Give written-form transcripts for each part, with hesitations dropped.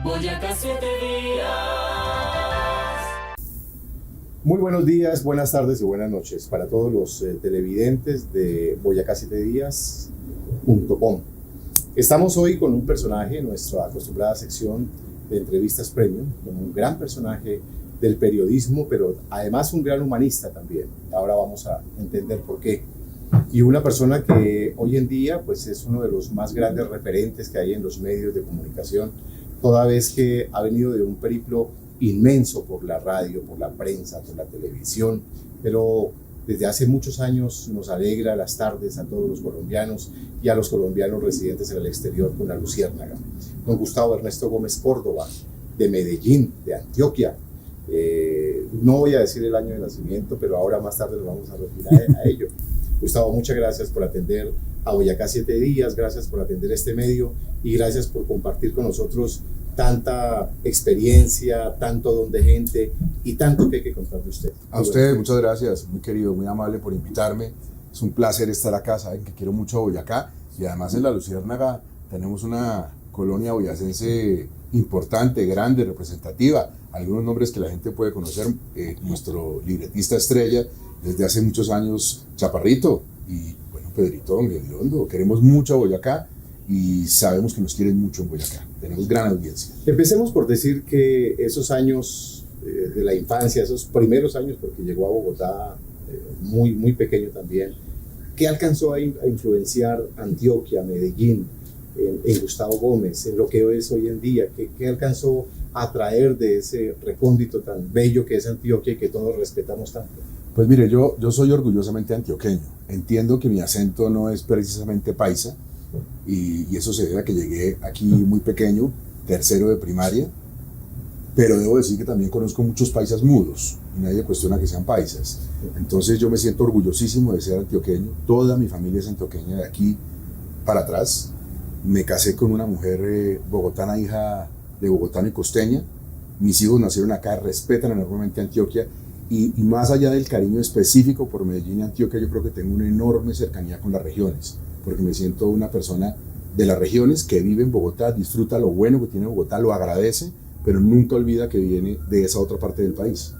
Boyacá 7 días. Muy buenos días, buenas tardes y buenas noches para todos los televidentes de boyacá7días.com. Estamos hoy con un personaje en nuestra acostumbrada sección de entrevistas premium, con un gran personaje del periodismo, pero además un gran humanista también. Ahora vamos a entender por qué. Y una persona que hoy en día pues, es uno de los más grandes referentes que hay en los medios de comunicación, toda vez que ha venido de un periplo inmenso por la radio, por la prensa, por la televisión, pero desde hace muchos años nos alegra las tardes a todos los colombianos y a los colombianos residentes en el exterior con la luciérnaga. Don Gustavo Ernesto Gómez Córdoba, de Medellín, de Antioquia. No voy a decir el año de nacimiento, pero ahora más tarde nos vamos a referir a ello. Gustavo, muchas gracias por atender a Boyacá 7 días, gracias por atender este medio y gracias por compartir con nosotros tanta experiencia, tanto don de gente y tanto que hay que contar de usted. A usted, muchas gracias, muy querido, muy amable por invitarme. Es un placer estar acá, saben que quiero mucho a Boyacá y además en la Luciérnaga tenemos una colonia boyacense importante, grande, representativa. Algunos nombres que la gente puede conocer, nuestro libretista estrella desde hace muchos años, Chaparrito, y bueno, Pedrito Don Gediondo. Queremos mucho a Boyacá y sabemos que nos quieren mucho en Boyacá. Tenemos gran audiencia. Empecemos por decir que esos años de la infancia, esos primeros años, porque llegó a Bogotá muy pequeño también, ¿qué alcanzó a influenciar Antioquia, Medellín, en Gustavo Gómez, en lo que es hoy en día? ¿Qué alcanzó a traer de ese recóndito tan bello que es Antioquia y que todos respetamos tanto? Pues mire, yo soy orgullosamente antioqueño. Entiendo que mi acento no es precisamente paisa y eso se debe a que llegué aquí muy pequeño, tercero de primaria, pero debo decir que también conozco muchos paisas mudos y nadie cuestiona que sean paisas. Entonces yo me siento orgullosísimo de ser antioqueño. Toda mi familia es antioqueña de aquí para atrás. Me casé con una mujer bogotana, hija de bogotano y costeña. Mis hijos nacieron acá, respetan enormemente Antioquia y más allá del cariño específico por Medellín y Antioquia, yo creo que tengo una enorme cercanía con las regiones, porque me siento una persona de las regiones que vive en Bogotá, disfruta lo bueno que tiene Bogotá, lo agradece, pero nunca olvida que viene de esa otra parte del país.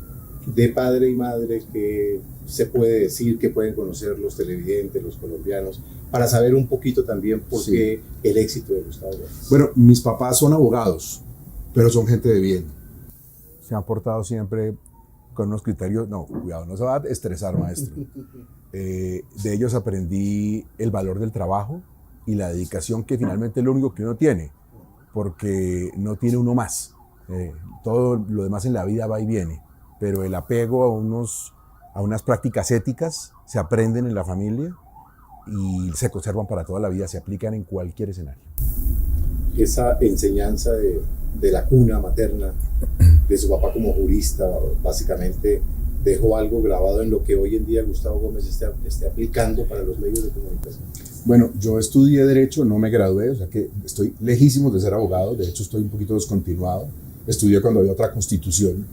De padre y madre, que se puede decir que pueden conocer los televidentes, los colombianos, para saber un poquito también por qué el éxito de Gustavo Gómez? Bueno, mis papás son abogados, pero son gente de bien. Se han portado siempre con unos criterios, no, cuidado, no se va a estresar, maestro. De ellos aprendí el valor del trabajo y la dedicación, que finalmente es lo único que uno tiene, porque no tiene uno más. Todo lo demás en la vida va y viene, pero el apego a unas prácticas éticas se aprenden en la familia y se conservan para toda la vida, se aplican en cualquier escenario. Esa enseñanza de la cuna materna, de su papá como jurista, básicamente dejó algo grabado en lo que hoy en día Gustavo Gómez esté aplicando para los medios de comunicación. Bueno, yo estudié Derecho, no me gradué, o sea que estoy lejísimo de ser abogado, de hecho estoy un poquito descontinuado. Estudié cuando había otra constitución.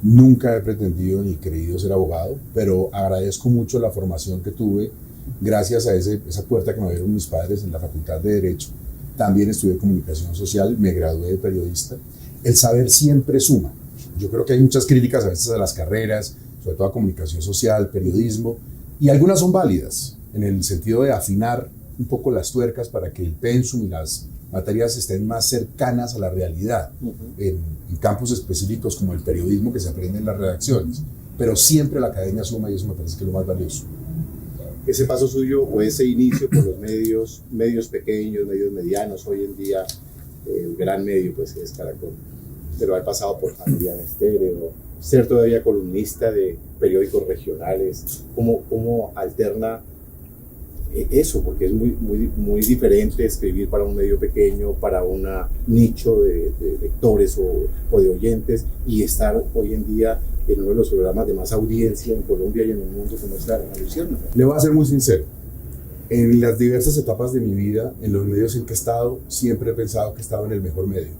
Nunca he pretendido ni creído ser abogado, pero agradezco mucho la formación que tuve gracias a esa puerta que me abrieron mis padres en la Facultad de Derecho. También estudié Comunicación Social, me gradué de periodista. El saber siempre suma. Yo creo que hay muchas críticas a veces a las carreras, sobre todo a Comunicación Social, periodismo, y algunas son válidas, en el sentido de afinar un poco las tuercas para que el pensum y las materias estén más cercanas a la realidad, en campos específicos como el periodismo que se aprende en las redacciones, pero siempre la academia suma y eso me parece que es lo más valioso. Ese paso suyo o ese inicio por los medios pequeños, medios medianos, hoy en día el gran medio pues es Caracol, pero ha pasado por Javeriana Estéreo, ser todavía columnista de periódicos regionales, ¿cómo alterna eso? Porque es muy diferente escribir para un medio pequeño, para un nicho de lectores o de oyentes, y estar hoy en día en uno de los programas de más audiencia en Colombia y en el mundo como es la Luciérnaga. Le voy a ser muy sincero. En las diversas etapas de mi vida, en los medios en que he estado, siempre he pensado que estaba en el mejor medio.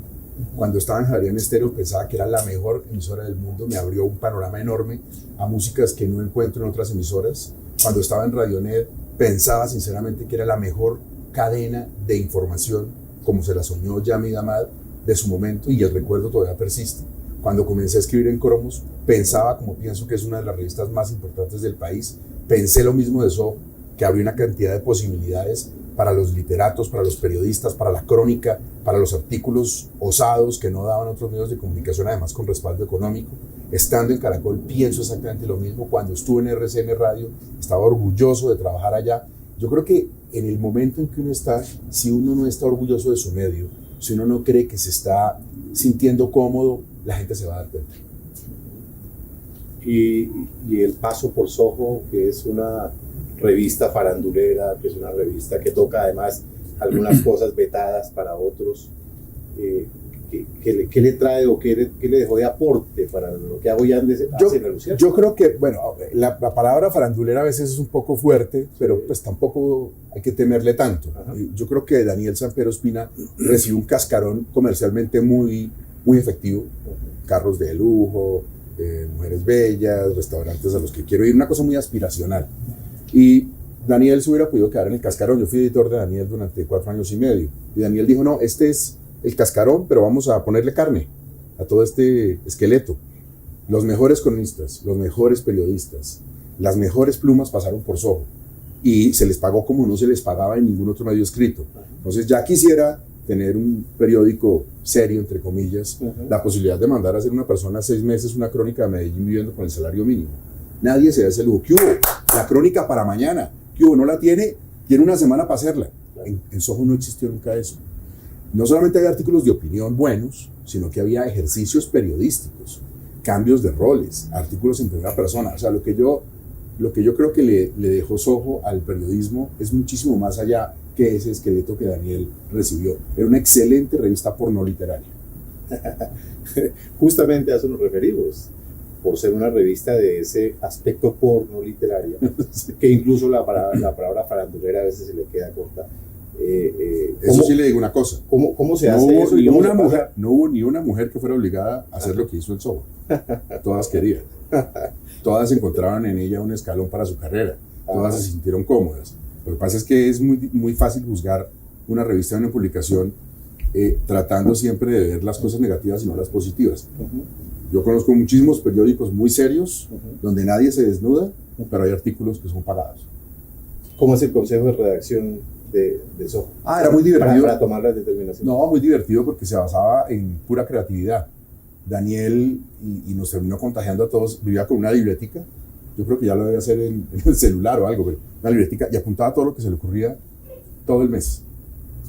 Cuando estaba en Javeriana Estéreo pensaba que era la mejor emisora del mundo, me abrió un panorama enorme a músicas que no encuentro en otras emisoras. Cuando estaba en Radionet pensaba sinceramente que era la mejor cadena de información, como se la soñó Yamid Amad, de su momento y el recuerdo todavía persiste. Cuando comencé a escribir en Cromos, pensaba, como pienso que es una de las revistas más importantes del país, pensé lo mismo de Soho, que habría una cantidad de posibilidades para los literatos, para los periodistas, para la crónica, para los artículos osados que no daban otros medios de comunicación, además con respaldo económico. Estando en Caracol pienso exactamente lo mismo. Cuando estuve en RCN Radio estaba orgulloso de trabajar allá. Yo creo que en el momento en que uno está, si uno no está orgulloso de su medio, si uno no cree que se está sintiendo cómodo, la gente se va a dar cuenta. Y el paso por Soho, que es una revista farandulera, que es una revista que toca además algunas cosas vetadas para otros, ¿qué le trae o qué le dejó de aporte para lo que hago ya en Luciano? Yo creo que, bueno, la palabra farandulera a veces es un poco fuerte, pero pues tampoco hay que temerle tanto. Ajá. Yo creo que Daniel Samper Ospina recibió un cascarón comercialmente muy, muy efectivo. Ajá. Carros de lujo, mujeres bellas, restaurantes a los que quiero ir, una cosa muy aspiracional. Y Daniel se hubiera podido quedar en el cascarón. Yo fui editor de Daniel durante 4 años y medio. Y Daniel dijo, no, este es el cascarón, pero vamos a ponerle carne a todo este esqueleto. Los mejores cronistas, los mejores periodistas, las mejores plumas pasaron por Soho. Y se les pagó como no se les pagaba en ningún otro medio escrito. Entonces ya quisiera tener un periódico serio, entre comillas, la posibilidad de mandar a hacer una persona 6 meses una crónica de Medellín viviendo con el salario mínimo. Nadie se da ese lujo. ¿Qué hubo? La crónica para mañana. ¿Qué hubo? ¿No la tiene? Tiene una semana para hacerla. En Soho no existió nunca eso. No solamente había artículos de opinión buenos, sino que había ejercicios periodísticos, cambios de roles, artículos en primera persona. O sea, lo que yo creo que le dejó Soho al periodismo es muchísimo más allá que ese esqueleto que Daniel recibió. Era una excelente revista porno literaria. Justamente a eso nos referimos, por ser una revista de ese aspecto porno literario, que incluso la palabra farandulera a veces se le queda corta. Eso sí le digo una cosa. ¿Cómo se hace eso? No hubo ni una mujer que fuera obligada a hacer lo que hizo el Soho. Todas querían. Todas encontraban en ella un escalón para su carrera. Todas se sintieron cómodas. Lo que pasa es que es muy, muy fácil juzgar una revista o una publicación tratando siempre de ver las cosas negativas y no las positivas. Yo conozco muchísimos periódicos muy serios donde nadie se desnuda, pero hay artículos que son pagados. ¿Cómo es el consejo de redacción de Soho? Era muy divertido. Para tomar las determinaciones. No, muy divertido porque se basaba en pura creatividad. Daniel, y nos terminó contagiando a todos, vivía con una libretica. Yo creo que ya lo debe hacer en el celular o algo, pero una libretica, y apuntaba todo lo que se le ocurría todo el mes.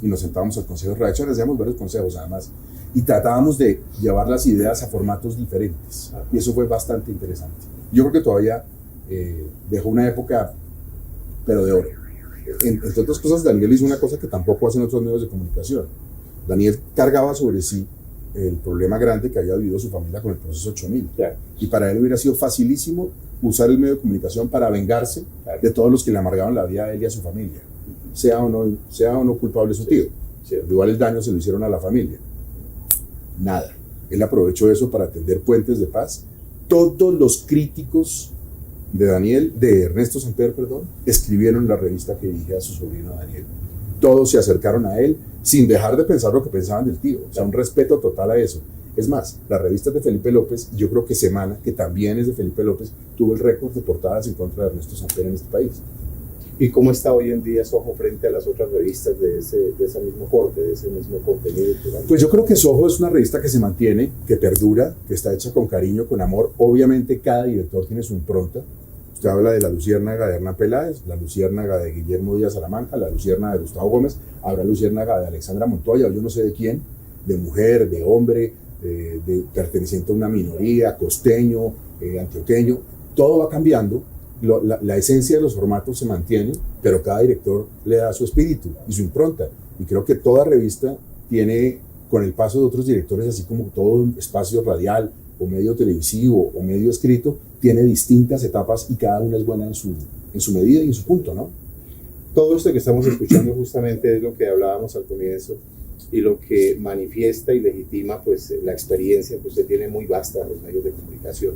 Y nos sentábamos al consejo de redacción, hacíamos varios consejos además, y tratábamos de llevar las ideas a formatos diferentes. Y eso fue bastante interesante. Yo creo que todavía dejó una época, pero de oro. Entre otras cosas, Daniel hizo una cosa que tampoco hacen otros medios de comunicación. Daniel cargaba sobre sí el problema grande que había vivido su familia con el proceso 8000. Claro. Y para él hubiera sido facilísimo usar el medio de comunicación para vengarse de todos los que le amargaban la vida a él y a su familia, sea o no culpable su tío. Igual el daño se lo hicieron a la familia. Nada. Él aprovechó eso para tender puentes de paz. Todos los críticos de Ernesto Samper, escribieron en la revista que dirigía a su sobrino Daniel. Todos se acercaron a él sin dejar de pensar lo que pensaban del tío. O sea, un respeto total a eso. Es más, la revista de Felipe López, yo creo que Semana, que también es de Felipe López, tuvo el récord de portadas en contra de Ernesto Samper en este país. ¿Y cómo está hoy en día Soho frente a las otras revistas de ese mismo corte, de ese mismo contenido? Pues yo creo que Soho es una revista que se mantiene, que perdura, que está hecha con cariño, con amor. Obviamente cada director tiene su impronta. Usted habla de La Luciérnaga de Hernán Peláez, La Luciérnaga de Guillermo Díaz Salamanca, La Luciérnaga de Gustavo Gómez, habrá Luciérnaga de Alexandra Montoya, o yo no sé de quién, de mujer, de hombre, de perteneciente a una minoría, costeño, antioqueño. Todo va cambiando. La esencia de los formatos se mantiene, pero cada director le da su espíritu y su impronta. Y creo que toda revista tiene, con el paso de otros directores, así como todo espacio radial o medio televisivo o medio escrito, tiene distintas etapas y cada una es buena en su medida y en su punto, ¿no? Todo esto que estamos escuchando justamente es lo que hablábamos al comienzo y lo que manifiesta y legitima pues la experiencia que usted tiene muy vasta en los medios de comunicación.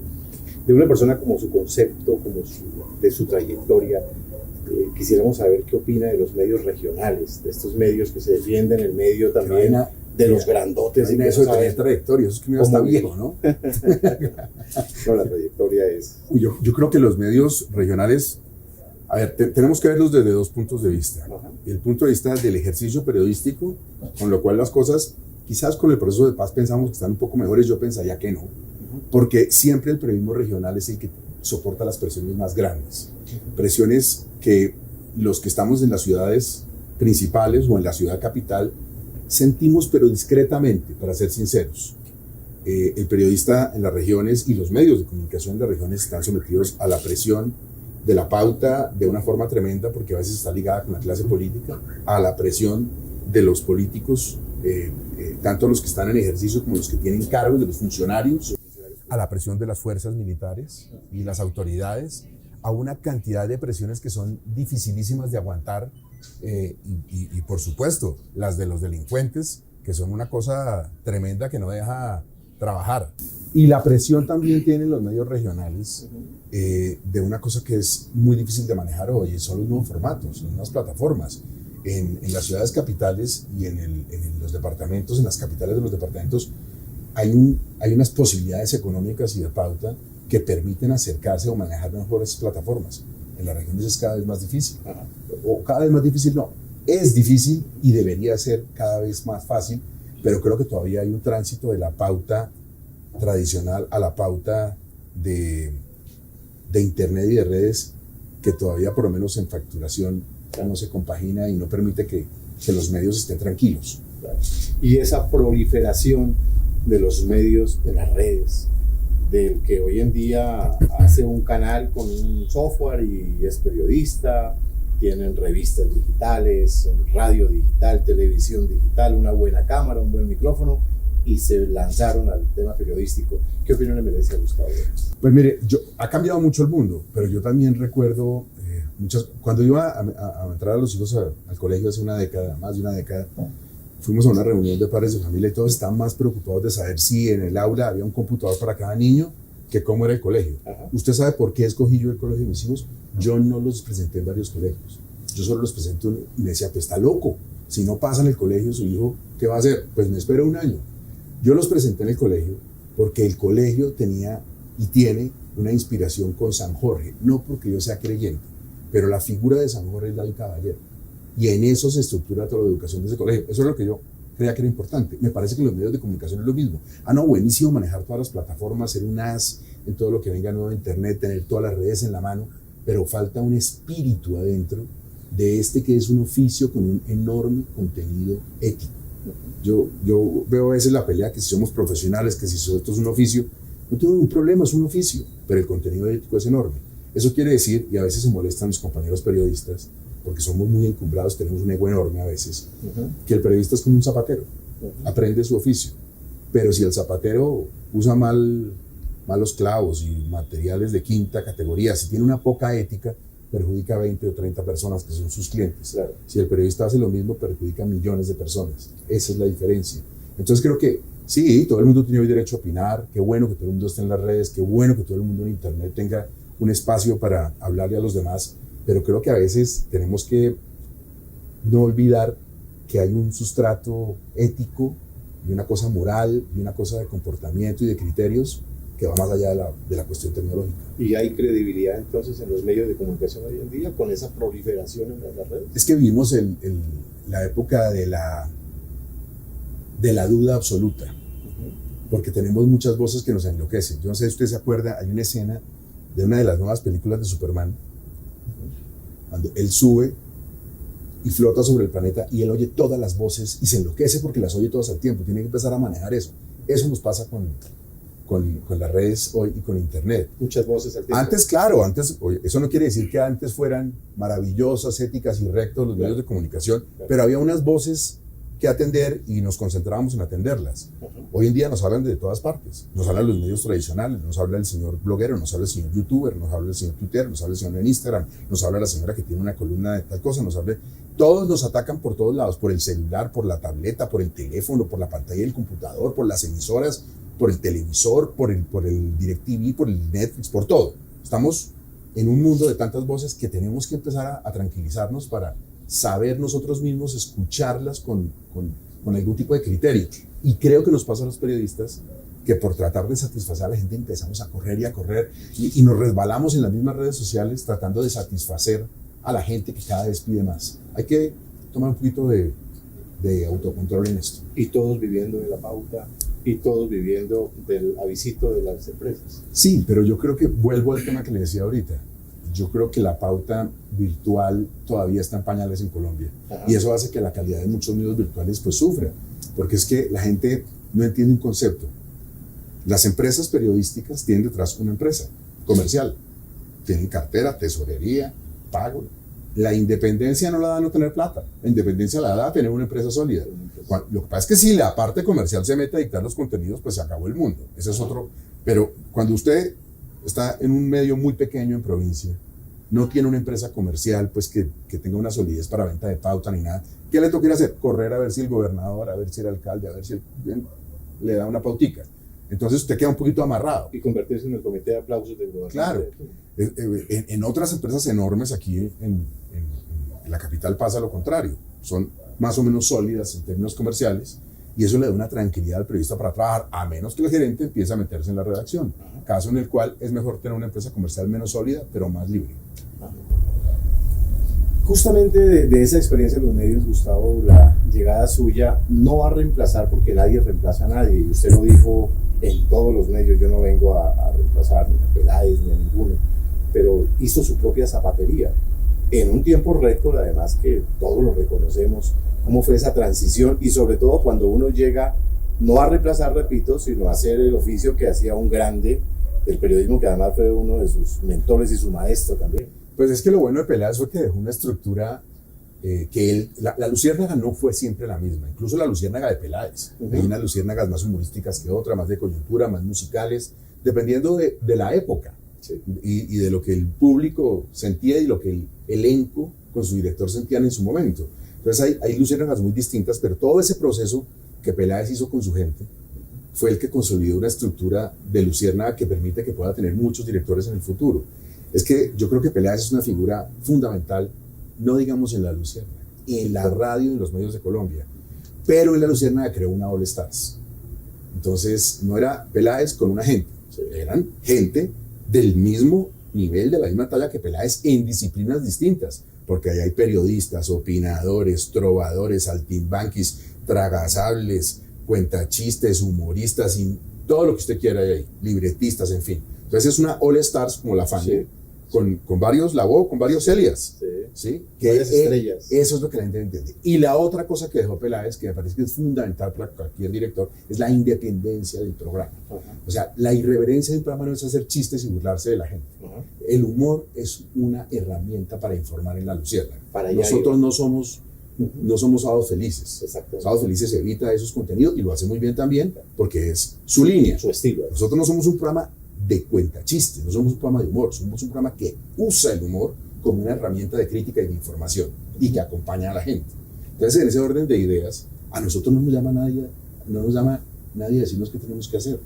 De una persona como su concepto, de su trayectoria, quisiéramos saber qué opina de los medios regionales, de estos medios que se defienden, el medio también de los grandotes. Tiene eso de tener trayectoria, eso es que uno ya está viejo, ¿no? No, la trayectoria es... Yo creo que los medios regionales, a ver, tenemos que verlos desde dos puntos de vista. Ajá. El punto de vista del ejercicio periodístico, con lo cual las cosas, quizás con el proceso de paz pensamos que están un poco mejores, yo pensaría que no, porque siempre el periodismo regional es el que soporta las presiones más grandes, presiones que los que estamos en las ciudades principales o en la ciudad capital sentimos, pero discretamente, para ser sinceros. El periodista en las regiones y los medios de comunicación en las regiones están sometidos a la presión de la pauta de una forma tremenda, porque a veces está ligada con la clase política, a la presión de los políticos, tanto los que están en ejercicio como los que tienen cargos, de los funcionarios, a la presión de las fuerzas militares y las autoridades, a una cantidad de presiones que son dificilísimas de aguantar, y por supuesto las de los delincuentes, que son una cosa tremenda que no deja trabajar. Y la presión también tienen los medios regionales de una cosa que es muy difícil de manejar hoy, son los nuevos formatos, las nuevas plataformas. En las ciudades capitales y en los departamentos, en las capitales de los departamentos, hay unas posibilidades económicas y de pauta que permiten acercarse o manejar mejor esas plataformas. En las regiones es cada vez más difícil. O cada vez más difícil, no. Es difícil y debería ser cada vez más fácil, pero creo que todavía hay un tránsito de la pauta tradicional a la pauta de Internet y de redes que todavía, por lo menos en facturación, no se compagina y no permite que los medios estén tranquilos. Y esa proliferación de los medios en las redes, del que hoy en día hace un canal con un software y es periodista, tienen revistas digitales, radio digital, televisión digital, una buena cámara, un buen micrófono, y se lanzaron al tema periodístico. ¿Qué opinión le merece a Gustavo? Pues mire, ha cambiado mucho el mundo, pero yo también recuerdo cuando iba a entrar a los hijos al colegio hace una década, más de una década, fuimos a una reunión de padres de familia y todos estaban más preocupados de saber si en el aula había un computador para cada niño que cómo era el colegio. Ajá. ¿Usted sabe por qué escogí yo el colegio de mis hijos? Yo no los presenté en varios colegios. Yo solo los presenté uno y me decía, pues está loco. Si no pasa en el colegio, su hijo, ¿qué va a hacer? Pues me espero un año. Yo los presenté en el colegio porque el colegio tenía y tiene una inspiración con San Jorge. No porque yo sea creyente, pero la figura de San Jorge es la del caballero. Y en eso se estructura toda la educación de ese colegio. Eso es lo que yo creía que era importante. Me parece que los medios de comunicación es lo mismo. No, buenísimo manejar todas las plataformas, ser un as en todo lo que venga nuevo de internet, tener todas las redes en la mano, pero falta un espíritu adentro de este que es un oficio con un enorme contenido ético. Yo veo a veces la pelea que si somos profesionales, que si esto es un oficio, no tengo ningún problema, es un oficio, pero el contenido ético es enorme. Eso quiere decir, y a veces se molestan mis compañeros periodistas, porque somos muy encumbrados, tenemos un ego enorme a veces, que el periodista es como un zapatero, aprende su oficio, pero si el zapatero usa mal los clavos y materiales de quinta categoría, si tiene una poca ética, perjudica a 20 o 30 personas que son sus clientes. Claro. Si el periodista hace lo mismo, perjudica a millones de personas. Esa es la diferencia. Entonces creo que sí, todo el mundo tiene hoy derecho a opinar, qué bueno que todo el mundo esté en las redes, qué bueno que todo el mundo en internet tenga un espacio para hablarle a los demás, pero creo que a veces tenemos que no olvidar que hay un sustrato ético y una cosa moral y una cosa de comportamiento y de criterios que va más allá de la cuestión tecnológica. ¿Y hay credibilidad entonces en los medios de comunicación hoy en día con esa proliferación en las redes? Es que vivimos la época de la duda absoluta, porque tenemos muchas voces que nos enloquecen. Yo no sé si usted se acuerda, hay una escena de una de las nuevas películas de Superman, cuando él sube y flota sobre el planeta y él oye todas las voces y se enloquece porque las oye todas al tiempo. Tiene que empezar a manejar eso. Eso nos pasa con las redes hoy y con internet. Muchas voces al tiempo. Antes, claro, eso no quiere decir que antes fueran maravillosas, éticas y rectos los medios de comunicación, pero había unas voces que atender y nos concentrábamos en atenderlas. Hoy en día nos hablan de todas partes. Nos hablan los medios tradicionales, nos habla el señor bloguero, nos habla el señor youtuber, nos habla el señor tuitero, nos habla el señor en Instagram, nos habla la señora que tiene una columna de tal cosa, todos nos atacan por todos lados, por el celular, por la tableta, por el teléfono, por la pantalla del computador, por las emisoras, por el televisor, por el DirecTV, por el Netflix, por todo. Estamos en un mundo de tantas voces que tenemos que empezar a tranquilizarnos para saber nosotros mismos escucharlas con con algún tipo de criterio. Y creo que nos pasa a los periodistas que por tratar de satisfacer a la gente empezamos a correr y nos resbalamos en las mismas redes sociales tratando de satisfacer a la gente que cada vez pide más. Hay que tomar un poquito de autocontrol en esto. Y todos viviendo de la pauta, y todos viviendo del avisito de las empresas. Sí, pero yo creo que vuelvo al tema que le decía ahorita. Yo creo que la pauta virtual todavía está en pañales en Colombia. Ajá. Y eso hace que la calidad de muchos medios virtuales pues sufra, porque es que la gente no entiende un concepto. Las empresas periodísticas tienen detrás una empresa comercial. Tienen cartera, tesorería, pago. La independencia no la da no tener plata. La independencia la da tener una empresa sólida. Lo que pasa es que si la parte comercial se mete a dictar los contenidos, pues se acabó el mundo. Ese es otro. Pero cuando usted está en un medio muy pequeño en provincia, no tiene una empresa comercial pues que tenga una solidez para venta de pauta ni nada, ¿qué le toca ir a hacer? Correr a ver si el gobernador, a ver si el alcalde, a ver si le da una pautica. Entonces usted queda un poquito amarrado. Y convertirse en el comité de aplausos del gobernador. Claro. En otras empresas enormes aquí en la capital pasa lo contrario. Son más o menos sólidas en términos comerciales y eso le da una tranquilidad al periodista para trabajar, a menos que el gerente empiece a meterse en la redacción. Ajá. Caso en el cual es mejor tener una empresa comercial menos sólida, pero más libre. Ajá. Justamente de esa experiencia en los medios, Gustavo, la llegada suya no va a reemplazar, porque nadie reemplaza a nadie, y usted lo dijo en todos los medios, yo no vengo a reemplazar ni a Peláez ni a ninguno, pero hizo su propia zapatería, en un tiempo récord, además que todos lo reconocemos, cómo fue esa transición, y sobre todo cuando uno llega, no a reemplazar, repito, sino a hacer el oficio que hacía un grande del periodismo, que además fue uno de sus mentores y su maestro también. Pues es que lo bueno de Peláez fue que dejó una estructura que la luciérnaga no fue siempre la misma, incluso la luciérnaga de Peláez. Hay unas luciérnagas más humorísticas que otras, más de coyuntura, más musicales, dependiendo de la época. Sí. Y de lo que el público sentía y lo que el elenco con su director sentían en su momento. Entonces hay luciérnagas muy distintas, pero todo ese proceso que Peláez hizo con su gente fue el que consolidó una estructura de luciérnaga que permite que pueda tener muchos directores en el futuro. Es que yo creo que Peláez es una figura fundamental, no digamos en la luciérnaga, en la radio y en los medios de Colombia, pero en la luciérnaga creó una All Stars. Entonces no era Peláez con una gente, eran gente del mismo nivel, de la misma talla que Peláez, en disciplinas distintas, porque ahí hay periodistas, opinadores, trovadores, saltimbanquis, tragasables, cuentachistes, humoristas y todo lo que usted quiera ahí, libretistas, en fin. Entonces es una All Stars como la fan, sí, con varios Lavoe, con varios Celias, sí, ¿sí? Que varias estrellas. Eso es lo que la gente entiende. Y la otra cosa que dejó Peláez, que me parece que es fundamental para cualquier director, es la independencia del programa. O sea, la irreverencia del programa no es hacer chistes y burlarse de la gente. El humor es una herramienta para informar en la luciérnaga. Nosotros no somos Sábados Felices. Sábados Felices evita esos contenidos y lo hace muy bien también porque es su línea, su estilo. Nosotros no somos un programa de cuentachistes, no somos un programa de humor, somos un programa que usa el humor como una herramienta de crítica y de información y que acompaña a la gente. Entonces, en ese orden de ideas, a nosotros no nos llama nadie a decirnos qué tenemos que hacer.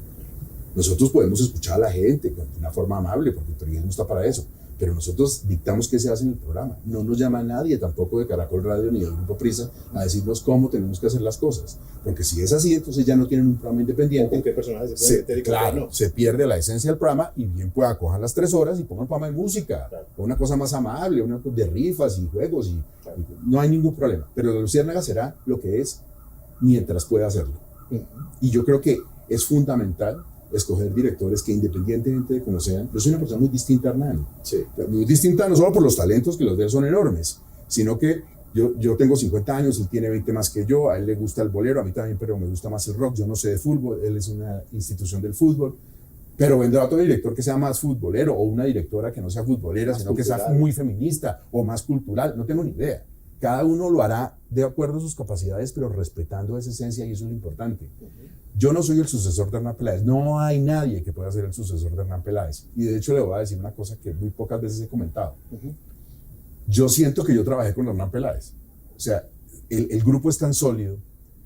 Nosotros podemos escuchar a la gente de una forma amable, porque el periodismo está para eso, pero nosotros dictamos qué se hace en el programa. No nos llama nadie, tampoco de Caracol Radio ni del Grupo Prisa, a decirnos cómo tenemos que hacer las cosas. Porque si es así, entonces ya no tienen un programa independiente. ¿Con qué personajes se puede meter y claro, no? Se pierde la esencia del programa y bien pueda coger las 3 horas y ponga un programa de música, claro, o una cosa más amable, una de rifas y juegos, claro, y no hay ningún problema. Pero la luciérnaga será lo que es mientras pueda hacerlo. Y yo creo que es fundamental escoger directores que, independientemente de cómo sean, yo soy una persona muy distinta a Hernán, sí, muy distinta no solo por los talentos, que los de él son enormes, sino que yo tengo 50 años, él tiene 20 más que yo, a él le gusta el bolero, a mí también, pero me gusta más el rock, yo no sé de fútbol, él es una institución del fútbol, pero vendrá otro director que sea más futbolero, o una directora que no sea futbolera, más sino cultural, que sea muy feminista, o más cultural, no tengo ni idea. Cada uno lo hará de acuerdo a sus capacidades, pero respetando esa esencia, y eso es lo importante. Yo no soy el sucesor de Hernán Peláez, no hay nadie que pueda ser el sucesor de Hernán Peláez. Y de hecho le voy a decir una cosa que muy pocas veces he comentado. Yo siento que yo trabajé con Hernán Peláez. O sea, el grupo es tan sólido,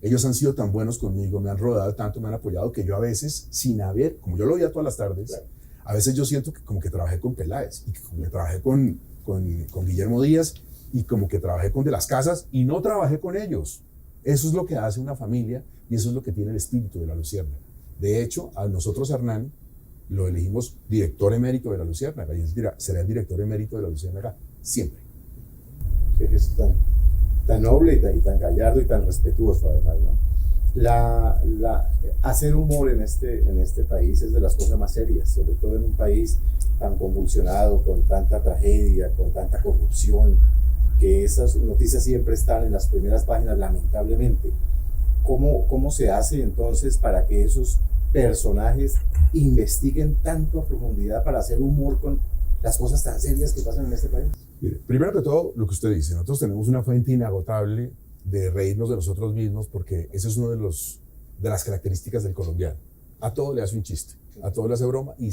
ellos han sido tan buenos conmigo, me han rodado tanto, me han apoyado, que yo a veces, sin haber, como yo lo veía todas las tardes, claro, a veces yo siento que como que trabajé con Peláez, y que como que trabajé con Guillermo Díaz, y como que trabajé con De las Casas, y no trabajé con ellos. Eso es lo que hace una familia y eso es lo que tiene el espíritu de la Luciérnaga. De hecho, a nosotros Hernán lo elegimos director emérito de la Luciérnaga y él será el director emérito de la Luciérnaga siempre. Qué gesto tan noble y tan gallardo y tan respetuoso además, ¿no? Hacer humor en este país es de las cosas más serias, sobre todo en un país tan convulsionado, con tanta tragedia, con tanta corrupción, que esas noticias siempre están en las primeras páginas, lamentablemente. ¿Cómo se hace entonces para que esos personajes investiguen tanto a profundidad para hacer humor con las cosas tan serias que pasan en este país? Mire, primero que todo, lo que usted dice, nosotros tenemos una fuente inagotable de reírnos de nosotros mismos, porque esa es una de las características del colombiano. A todo le hace un chiste, a todo le hace broma y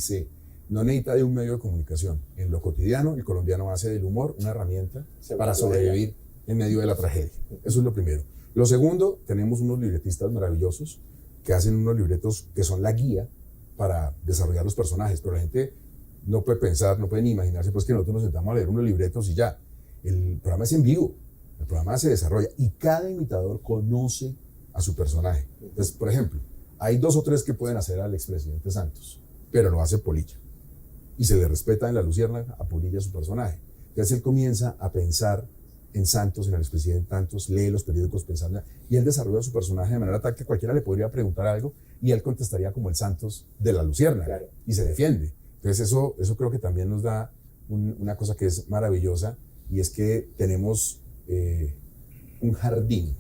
no necesita de un medio de comunicación. En lo cotidiano, el colombiano hace del humor una herramienta para sobrevivir en medio de la tragedia. Eso es lo primero. Lo segundo, tenemos unos libretistas maravillosos que hacen unos libretos que son la guía para desarrollar los personajes, pero la gente no puede pensar, no puede ni imaginarse pues que nosotros nos sentamos a leer unos libretos y ya. El programa es en vivo, el programa se desarrolla y cada imitador conoce a su personaje. Entonces, por ejemplo, hay 2 o 3 que pueden hacer al expresidente Santos, pero lo hace Polilla. Y se le respeta en la Luciérnaga a Polilla su personaje. Entonces él comienza a pensar en Santos, en el expresidente Santos, lee los periódicos pensando, y él desarrolla su personaje de manera tal que cualquiera le podría preguntar algo y él contestaría como el Santos de la Luciérnaga, claro, y se defiende. Entonces eso creo que también nos da una cosa que es maravillosa, y es que tenemos un jardín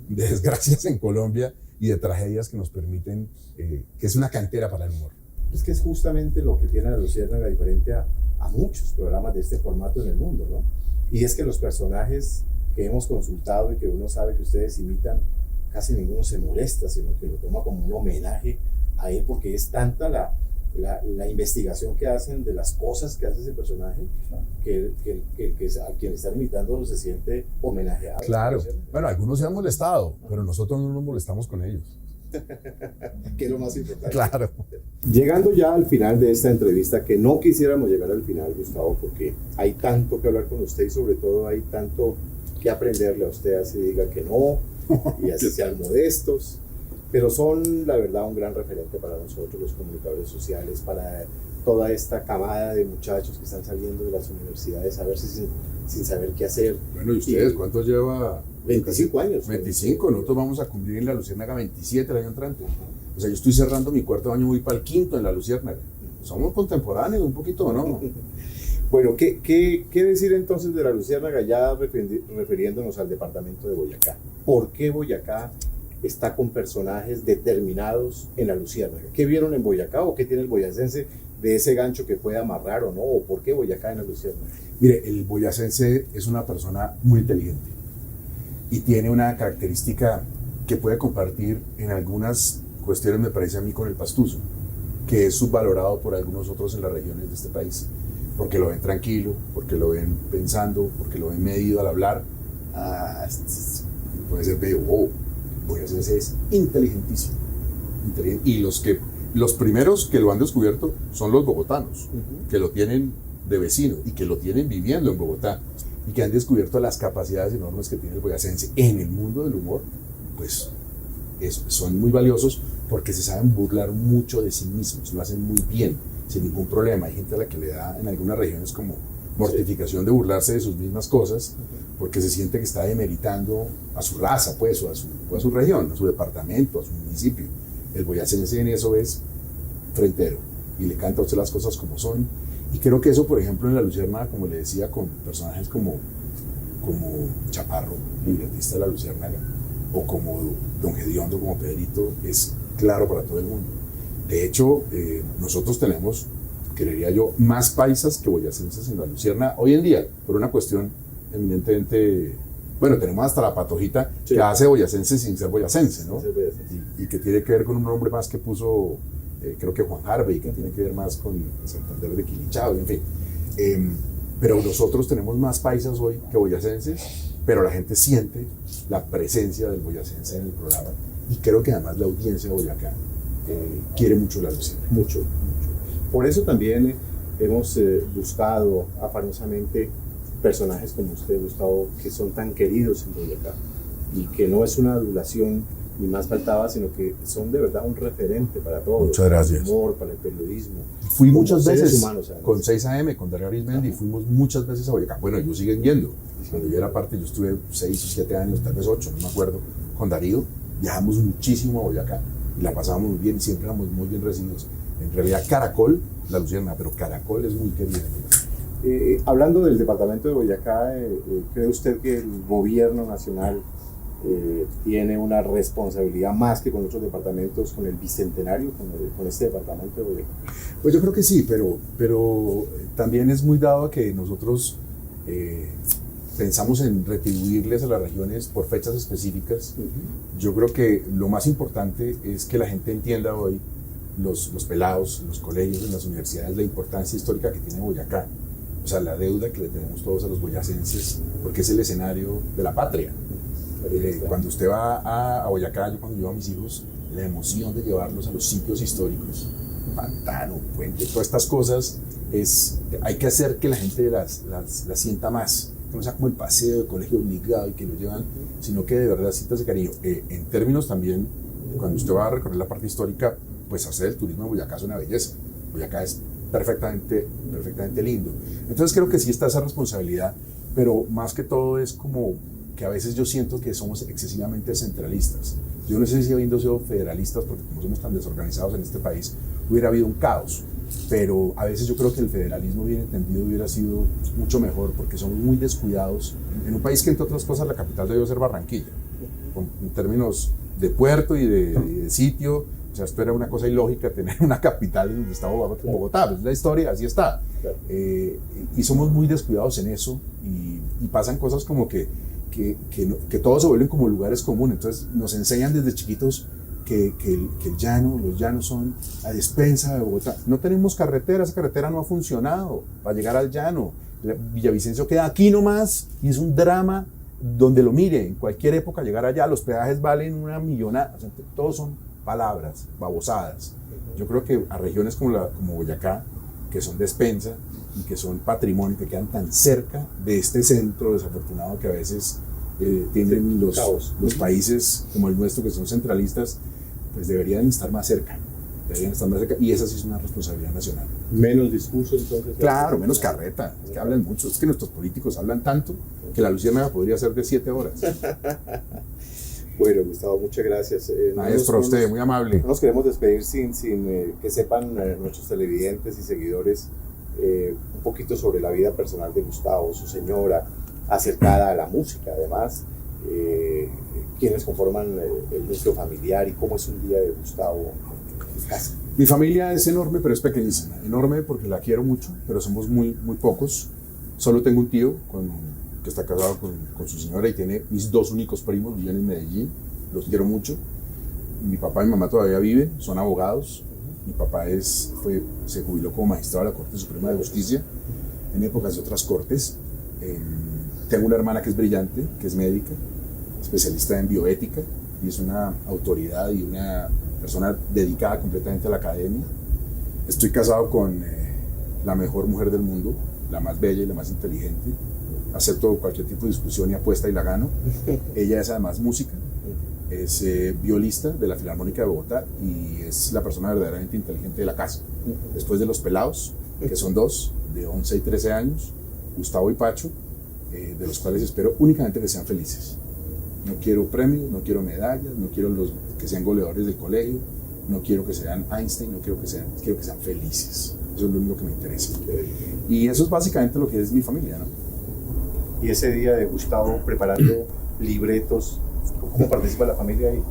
de desgracias en Colombia y de tragedias que nos permiten, que es una cantera para el humor. Es que es justamente lo que tiene la Luciérnaga diferente a muchos programas de este formato en el mundo, ¿no? Y es que los personajes que hemos consultado y que uno sabe que ustedes imitan, casi ninguno se molesta, sino que lo toma como un homenaje a él, porque es tanta la investigación que hacen de las cosas que hace ese personaje, que a quien están imitando se siente homenajeado. Claro, bueno, algunos se han molestado, pero nosotros no nos molestamos con ellos. Que es lo más importante. Claro. Llegando ya al final de esta entrevista, que no quisiéramos llegar al final, Gustavo, porque hay tanto que hablar con usted y sobre todo hay tanto que aprenderle a usted, así diga que no, y así sean modestos, pero son la verdad un gran referente para nosotros los comunicadores sociales, para toda esta camada de muchachos que están saliendo de las universidades a ver si sin saber qué hacer. Bueno, ¿y ustedes cuánto lleva? 25 años. 25, nosotros vamos a cumplir en la Luciérnaga 27 el año entrante. O sea, yo estoy cerrando mi 4º año, voy para el 5º en la Luciérnaga. Somos contemporáneos un poquito, ¿no? Bueno, ¿qué decir entonces de la Luciérnaga, ya refiriéndonos al departamento de Boyacá? ¿Por qué Boyacá está con personajes determinados en la Luciérnaga? ¿Qué vieron en Boyacá o qué tiene el boyacense de ese gancho que puede amarrar o no? ¿O por qué Boyacá en la Luciérnaga? Mire, el boyacense es una persona muy inteligente y tiene una característica que puede compartir en algunas cuestiones, me parece a mí, con el pastuso, que es subvalorado por algunos otros en las regiones de este país, porque lo ven tranquilo, porque lo ven pensando, porque lo ven medido al hablar. Puede ser medio wow. Boyacense es inteligentísimo. Y los primeros que lo han descubierto son los bogotanos, que lo tienen de vecino y que lo tienen viviendo en Bogotá y que han descubierto las capacidades enormes que tiene el boyacense en el mundo del humor. Pues son muy valiosos porque se saben burlar mucho de sí mismos, lo hacen muy bien, sin ningún problema. Hay gente a la que le da en algunas regiones como mortificación de burlarse de sus mismas cosas, porque se siente que está demeritando a su raza, pues, o a su región, a su departamento, a su municipio. El boyacense en eso es frentero y le canta a usted las cosas como son. Y creo que eso, por ejemplo, en la Luciérnaga, como le decía, con personajes como Chaparro, libretista de la Luciérnaga, o como Don Gediondo, como Pedrito, es claro para todo el mundo. De hecho, nosotros tenemos, creería yo, más paisas que boyacenses en la Luciérnaga hoy en día, por una cuestión eminentemente... Bueno, tenemos hasta la Patojita, sí, que hace boyacense sin ser boyacense, ¿no? Sí, y que tiene que ver con un nombre más que puso, creo que Juan Harvey, que tiene que ver más con Santander de Quilichao, en fin. Pero nosotros tenemos más paisas hoy que boyacenses, pero la gente siente la presencia del boyacense en el programa. Y creo que además la audiencia de Boyacá quiere mucho la Luciérnaga. Mucho. Por eso también hemos buscado afanosamente personajes como usted, Gustavo, que son tan queridos en Boyacá y que no es una adulación ni más faltaba, sino que son de verdad un referente para todos. Muchas gracias. Para el humor, para el periodismo. Fui muchas seres veces humanos, con 6 AM, con Darío Arizmendi, fuimos muchas veces a Boyacá. Bueno, ellos siguen yendo. Cuando yo era parte, yo estuve 6 o 7 años, tal vez 8, no me acuerdo, con Darío. Viajamos muchísimo a Boyacá y la pasábamos muy bien, siempre éramos muy bien recibidos. En realidad, Caracol, la Luciana, pero Caracol es muy querida. Hablando del departamento de Boyacá, ¿cree usted que el gobierno nacional tiene una responsabilidad más que con otros departamentos, con el bicentenario, con este departamento de Boyacá? Pues yo creo que sí, pero también es muy dado a que nosotros pensamos en retribuirles a las regiones por fechas específicas. Yo creo que lo más importante es que la gente entienda hoy, los pelados, los colegios, en las universidades, la importancia histórica que tiene Boyacá. O sea, la deuda que le tenemos todos a los boyacenses, porque es el escenario de la patria. Cuando usted va a Boyacá, yo cuando llevo a mis hijos, la emoción de llevarlos a los sitios históricos, pantano, puente, todas estas cosas, hay que hacer que la gente las sienta más, que no sea como el paseo de colegio obligado y que lo llevan, sino que de verdad sienta ese cariño. En términos también, cuando usted va a recorrer la parte histórica, pues hacer el turismo en Boyacá es una belleza. Boyacá es perfectamente lindo. Entonces creo que sí está esa responsabilidad, pero más que todo es como que a veces yo siento que somos excesivamente centralistas. Yo no sé si habiendo sido federalistas, porque como somos tan desorganizados en este país, hubiera habido un caos, pero a veces yo creo que el federalismo bien entendido hubiera sido mucho mejor, porque somos muy descuidados en un país que, entre otras cosas, la capital debió ser Barranquilla, en términos de puerto y de sitio. O sea, esto era una cosa ilógica, tener una capital en donde estaba Bogotá, pues la historia, así está. Claro. Y somos muy descuidados en eso, y pasan cosas como que todos se vuelven como lugares comunes. Entonces nos enseñan desde chiquitos que el llano, los llanos son a despensa de Bogotá. No tenemos carretera, esa carretera no ha funcionado para llegar al llano. Villavicencio queda aquí nomás y es un drama donde lo mire. En cualquier época llegar allá, los peajes valen una millonada. O sea, todos son palabras, babosadas. Yo creo que a regiones como Boyacá, que son despensa y que son patrimonio, que quedan tan cerca de este centro desafortunado que a veces tienen los países como el nuestro, que son centralistas, pues deberían estar más cerca. Y esa sí es una responsabilidad nacional. Menos discursos, entonces. Claro, menos carreta. Es que hablan mucho. Es que nuestros políticos hablan tanto que la Luciérnaga podría ser de 7 horas. Bueno, Gustavo, muchas gracias. Maestro, usted, muy amable. No nos queremos despedir sin que sepan nuestros televidentes y seguidores un poquito sobre la vida personal de Gustavo, su señora, acercada a la música, además, quienes conforman el núcleo familiar y cómo es un día de Gustavo en casa. Mi familia es enorme, pero es pequeñísima. Enorme porque la quiero mucho, pero somos muy pocos. Solo tengo un tío que está casado con su señora y tiene mis 2 únicos primos, viven en Medellín, los quiero mucho. Mi papá y mi mamá todavía viven, son abogados. Mi papá se jubiló como magistrado de la Corte Suprema de Justicia en épocas de otras cortes. Tengo una hermana que es brillante, que es médica, especialista en bioética, y es una autoridad y una persona dedicada completamente a la academia. Estoy casado con la mejor mujer del mundo, la más bella y la más inteligente. Acepto cualquier tipo de discusión y apuesta y la gano. Ella es además música, es violista de la Filarmónica de Bogotá y es la persona verdaderamente inteligente de la casa. Después de los pelados, que son 2, de 11 y 13 años, Gustavo y Pacho, de los cuales espero únicamente que sean felices. No quiero premios, no quiero medallas, no quiero que sean goleadores del colegio, no quiero que sean Einstein, quiero que sean felices. Eso es lo único que me interesa. Y eso es básicamente lo que es mi familia, ¿no? Y ese día de Gustavo preparando libretos, ¿cómo participa la familia ahí?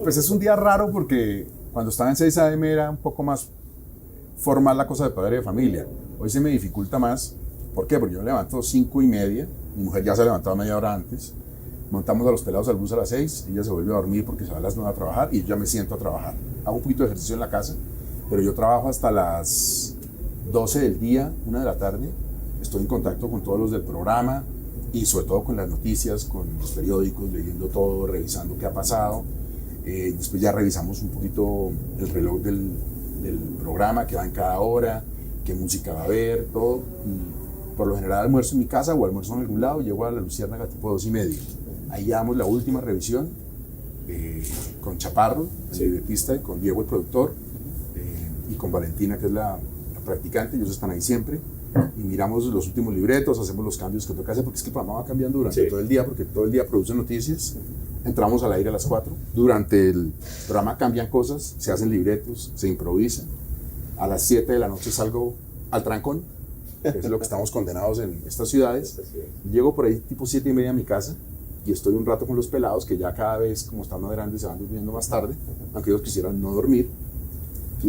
Pues es un día raro porque cuando estaba en 6 AM era un poco más formal la cosa de padre de familia. Hoy se me dificulta más. ¿Por qué? Porque yo me levanto 5:30, mi mujer ya se ha levantado media hora antes, montamos a los pelados al bus a las 6, ella se vuelve a dormir porque se va a las 9 a trabajar y yo ya me siento a trabajar. Hago un poquito de ejercicio en la casa, pero yo trabajo hasta las 12 del día, 1 de la tarde. Estoy en contacto con todos los del programa y sobre todo con las noticias, con los periódicos, leyendo todo, revisando qué ha pasado. Después ya revisamos un poquito el reloj del programa, qué va en cada hora, qué música va a haber, todo. Y por lo general almuerzo en mi casa o almuerzo en algún lado, llego a la Luciérnaga tipo 2:30. Ahí llevamos la última revisión con Chaparro, el libretista, y con Diego, el productor, y con Valentina, que es la practicante. Ellos están ahí siempre. Y miramos los últimos libretos, hacemos los cambios que toca hacer, porque es que el programa va cambiando durante todo el día, porque todo el día produce noticias. Entramos al aire a las 4. Durante el programa cambian cosas, se hacen libretos, se improvisa. A las 7 de la noche salgo al trancón, que es lo que estamos condenados en estas ciudades. Llego por ahí tipo 7:30 a mi casa y estoy un rato con los pelados, que ya cada vez, como están más grandes, se van durmiendo más tarde, aunque ellos quisieran no dormir,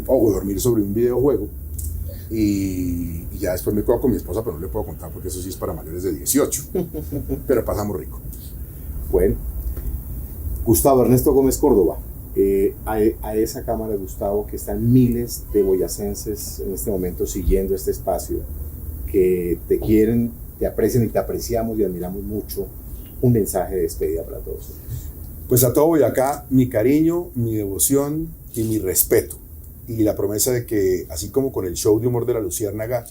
o dormir sobre un videojuego. Y ya después me quedo con mi esposa, pero no le puedo contar porque eso sí es para mayores de 18. Pero pasamos rico. Bueno, Gustavo Ernesto Gómez Córdoba, a esa cámara, Gustavo, que están miles de boyacenses en este momento siguiendo este espacio, que te quieren, te aprecian y te apreciamos y admiramos mucho, un mensaje de despedida para todos ellos. Pues a todo Boyacá, mi cariño, mi devoción y mi respeto. Y la promesa de que, así como con el show de humor de la Luciérnaga,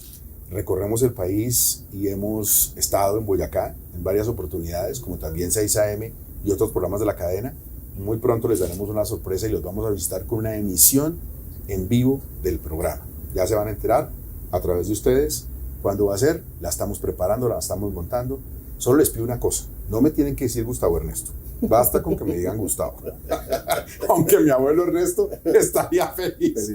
recorremos el país y hemos estado en Boyacá en varias oportunidades, como también 6 AM y otros programas de la cadena. Muy pronto les daremos una sorpresa y los vamos a visitar con una emisión en vivo del programa. Ya se van a enterar a través de ustedes cuándo va a ser. La estamos preparando, la estamos montando. Solo les pido una cosa: no me tienen que decir Gustavo Ernesto. Basta con que me digan Gustavo. Aunque mi abuelo Ernesto estaría feliz.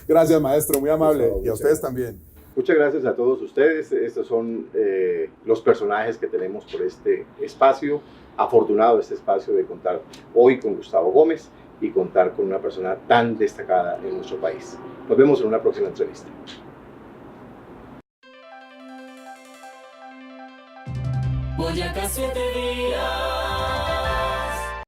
Gracias, maestro, muy amable. Y a ustedes también. Muchas gracias a todos ustedes. Estos son los personajes que tenemos por este espacio. Afortunado este espacio de contar hoy con Gustavo Gómez y contar con una persona tan destacada en nuestro país. Nos vemos en una próxima entrevista. Boyacá 7 días.